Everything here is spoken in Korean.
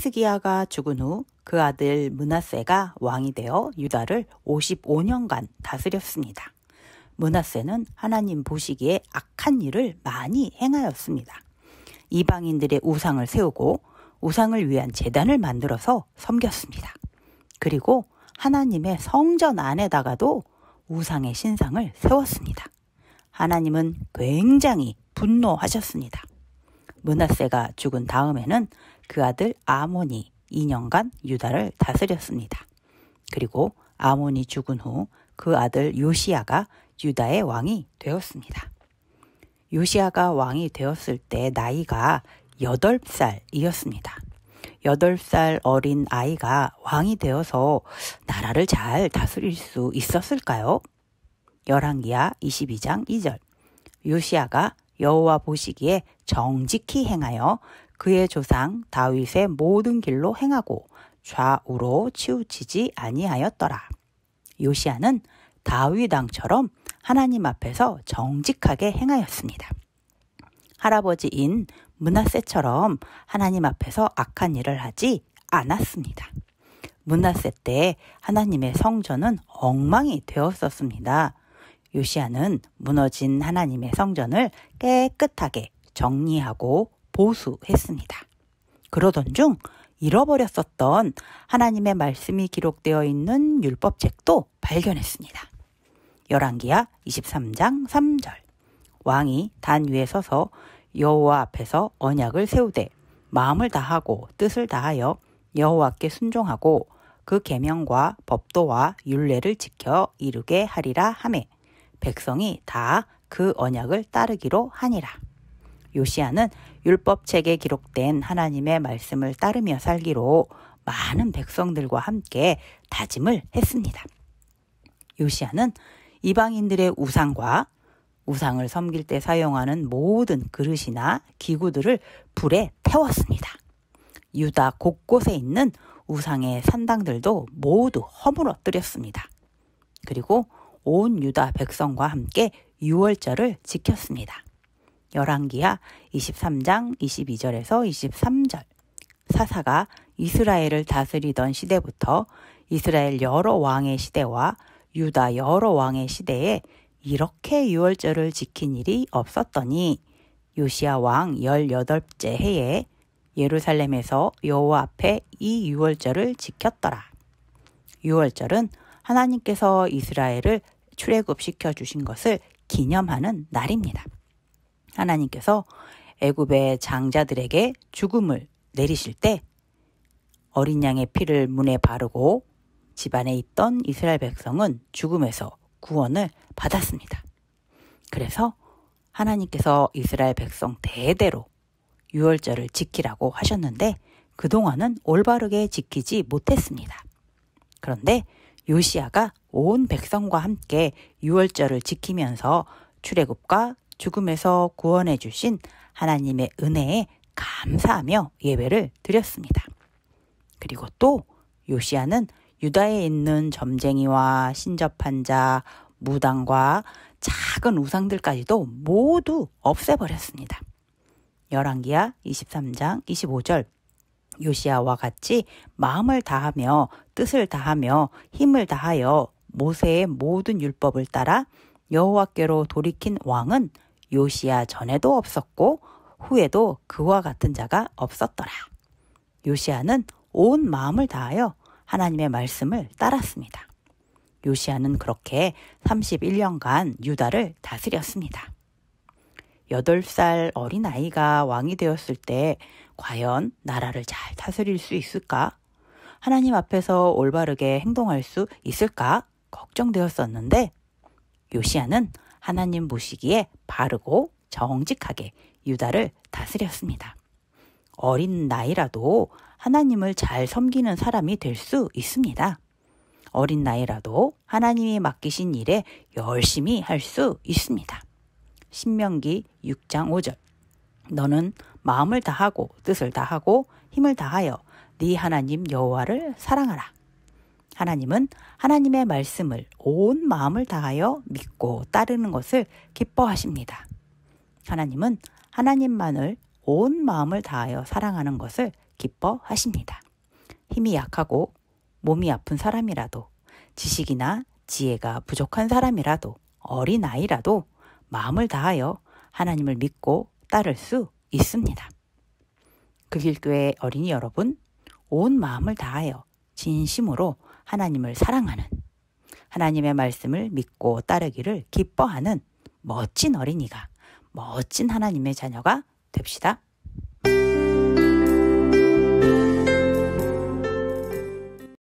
히스기야가 죽은 후 그 아들 므낫세가 왕이 되어 유다를 55년간 다스렸습니다. 므낫세는 하나님 보시기에 악한 일을 많이 행하였습니다. 이방인들의 우상을 세우고 우상을 위한 제단을 만들어서 섬겼습니다. 그리고 하나님의 성전 안에다가도 우상의 신상을 세웠습니다. 하나님은 굉장히 분노하셨습니다. 므낫세가 죽은 다음에는 그 아들 아몬이 2년간 유다를 다스렸습니다. 그리고 아몬이 죽은 후 그 아들 요시야가 유다의 왕이 되었습니다. 요시야가 왕이 되었을 때 나이가 8살이었습니다. 8살 어린 아이가 왕이 되어서 나라를 잘 다스릴 수 있었을까요? 열왕기하 22장 2절. 요시야가 여호와 보시기에 정직히 행하여 그의 조상 다윗의 모든 길로 행하고 좌우로 치우치지 아니하였더라. 요시야는 다윗 왕처럼 하나님 앞에서 정직하게 행하였습니다. 할아버지인 므낫세처럼 하나님 앞에서 악한 일을 하지 않았습니다. 므낫세 때 하나님의 성전은 엉망이 되었었습니다. 요시야는 무너진 하나님의 성전을 깨끗하게 정리하고 보수했습니다. 그러던 중 잃어버렸었던 하나님의 말씀이 기록되어 있는 율법책도 발견했습니다. 열왕기하 23장 3절. 왕이 단 위에 서서 여호와 앞에서 언약을 세우되 마음을 다하고 뜻을 다하여 여호와께 순종하고 그 계명과 법도와 율례를 지켜 이루게 하리라 하매 백성이 다 그 언약을 따르기로 하니라. 요시야는 율법책에 기록된 하나님의 말씀을 따르며 살기로 많은 백성들과 함께 다짐을 했습니다. 요시야는 이방인들의 우상과 우상을 섬길 때 사용하는 모든 그릇이나 기구들을 불에 태웠습니다. 유다 곳곳에 있는 우상의 산당들도 모두 허물어뜨렸습니다. 그리고 온 유다 백성과 함께 유월절을 지켰습니다. 열왕기하 23장 22절에서 23절. 사사가 이스라엘을 다스리던 시대부터 이스라엘 여러 왕의 시대와 유다 여러 왕의 시대에 이렇게 유월절을 지킨 일이 없었더니 요시야 왕 18째 해에 예루살렘에서 여호와 앞에 이 유월절을 지켰더라. 유월절은 하나님께서 이스라엘을 출애굽시켜 주신 것을 기념하는 날입니다. 하나님께서 애굽의 장자들에게 죽음을 내리실 때 어린 양의 피를 문에 바르고 집안에 있던 이스라엘 백성은 죽음에서 구원을 받았습니다. 그래서 하나님께서 이스라엘 백성 대대로 유월절을 지키라고 하셨는데 그동안은 올바르게 지키지 못했습니다. 그런데 요시야가 온 백성과 함께 유월절을 지키면서 출애굽과 죽음에서 구원해 주신 하나님의 은혜에 감사하며 예배를 드렸습니다. 그리고 또 요시야는 유다에 있는 점쟁이와 신접한 자, 무당과 작은 우상들까지도 모두 없애버렸습니다. 열왕기하 23장 25절. 요시야와 같이 마음을 다하며 뜻을 다하며 힘을 다하여 모세의 모든 율법을 따라 여호와께로 돌이킨 왕은 요시야 전에도 없었고 후에도 그와 같은 자가 없었더라. 요시야는 온 마음을 다하여 하나님의 말씀을 따랐습니다. 요시야는 그렇게 31년간 유다를 다스렸습니다. 8살 어린아이가 왕이 되었을 때 과연 나라를 잘 다스릴 수 있을까? 하나님 앞에서 올바르게 행동할 수 있을까? 걱정되었었는데 요시야는 하나님 보시기에 바르고 정직하게 유다를 다스렸습니다. 어린 나이라도 하나님을 잘 섬기는 사람이 될 수 있습니다. 어린 나이라도 하나님이 맡기신 일에 열심히 할 수 있습니다. 신명기 6장 5절. 너는 마음을 다하고 뜻을 다하고 힘을 다하여 네 하나님 여호와를 사랑하라. 하나님은 하나님의 말씀을 온 마음을 다하여 믿고 따르는 것을 기뻐하십니다. 하나님은 하나님만을 온 마음을 다하여 사랑하는 것을 기뻐하십니다. 힘이 약하고 몸이 아픈 사람이라도, 지식이나 지혜가 부족한 사람이라도, 어린아이라도 마음을 다하여 하나님을 믿고 따를 수 있습니다. 극일교회 어린이 여러분, 온 마음을 다하여 진심으로 하나님을 사랑하는, 하나님의 말씀을 믿고 따르기를 기뻐하는 멋진 어린이가, 멋진 하나님의 자녀가 됩시다.